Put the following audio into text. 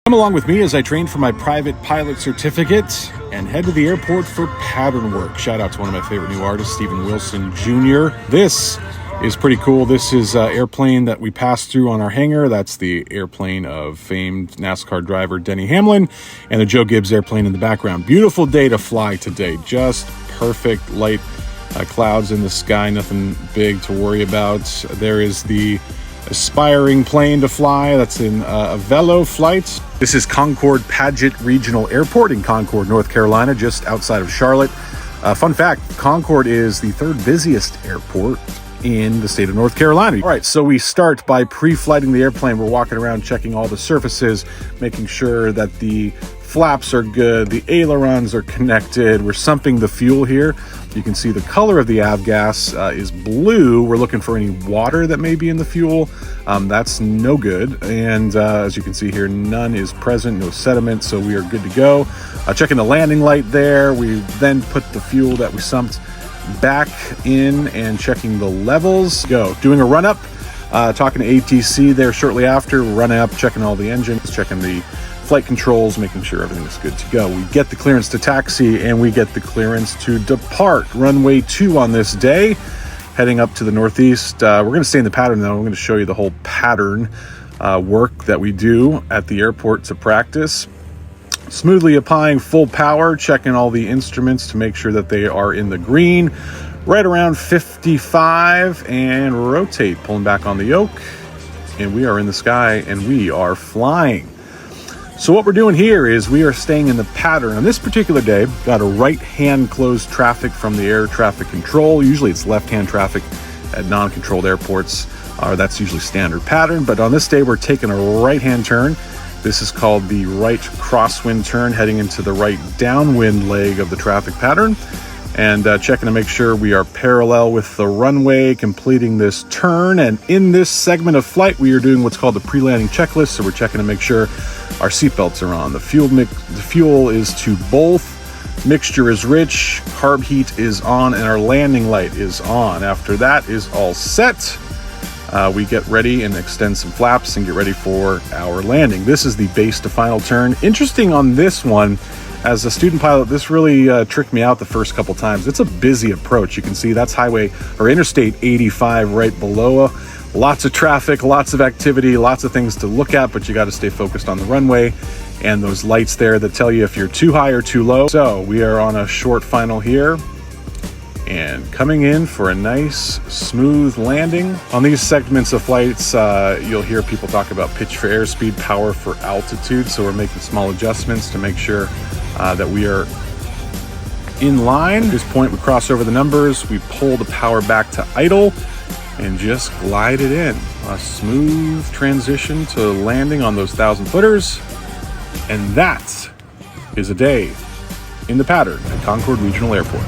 Come along with me as I train for my private pilot certificate and head to the airport for pattern work. Shout out to one of my favorite new artists, Stephen Wilson Jr. This is pretty cool. This is an airplane that we passed through on our hangar. That's the airplane of famed NASCAR driver Denny Hamlin and the Joe Gibbs airplane in the background. Beautiful day to fly today. Just perfect light clouds in the sky. Nothing big to worry about. There is the aspiring plane to fly. That's in a Velo flight. This is Concord Padgett Regional Airport in Concord, North Carolina, just outside of Charlotte. Fun fact, Concord is the third busiest airport in the state of North Carolina. All right, so we start by pre-flighting the airplane. We're walking around checking all the surfaces, making sure that the flaps are good, the ailerons are connected. We're sumping the fuel here. You can see the color of the avgas is blue. We're looking for any water that may be in the fuel. That's no good. And as you can see here, none is present, no sediment, so we are good to go. Checking the landing light there. We then put the fuel that we sumped back in and checking the levels. Go. Doing a run up, talking to ATC there shortly after. Run up, checking all the engines, checking the flight controls, making sure everything is good to go. We get the clearance to taxi and we get the clearance to depart. Runway 2 on this day, heading up to the northeast. We're going to stay in the pattern though. I'm going to show you the whole pattern work that we do at the airport to practice. Smoothly applying full power, checking all the instruments to make sure that they are in the green. Right around 55 and rotate, pulling back on the yoke. And we are in the sky and we are flying. So what we're doing here is we are staying in the pattern. On this particular day, got a right-hand closed traffic from the air traffic control. Usually it's left-hand traffic at non-controlled airports. That's usually standard pattern. But on this day, we're taking a right-hand turn. This is called the right crosswind turn, heading into the right downwind leg of the traffic pattern. And checking to make sure we are parallel with the runway, completing this turn. And in this segment of flight, we are doing what's called the pre-landing checklist. So we're checking to make sure our seatbelts are on. The fuel is to both. Mixture is rich, carb heat is on, and our landing light is on. After that is all set, we get ready and extend some flaps and get ready for our landing. This is the base to final turn. Interesting on this one, as a student pilot, this really tricked me out the first couple times. It's a busy approach. You can see that's highway or Interstate 85 right below. Lots of traffic, lots of activity, lots of things to look at, but you got to stay focused on the runway and those lights there that tell you if you're too high or too low. So we are on a short final here and coming in for a nice smooth landing. On these segments of flights, you'll hear people talk about pitch for airspeed, power for altitude. So we're making small adjustments to make sure that we are in line. At this point, we cross over the numbers, we pull the power back to idle and just glide it in. A smooth transition to landing on those 1,000 footers. And that is a day in the pattern at Concord Regional Airport.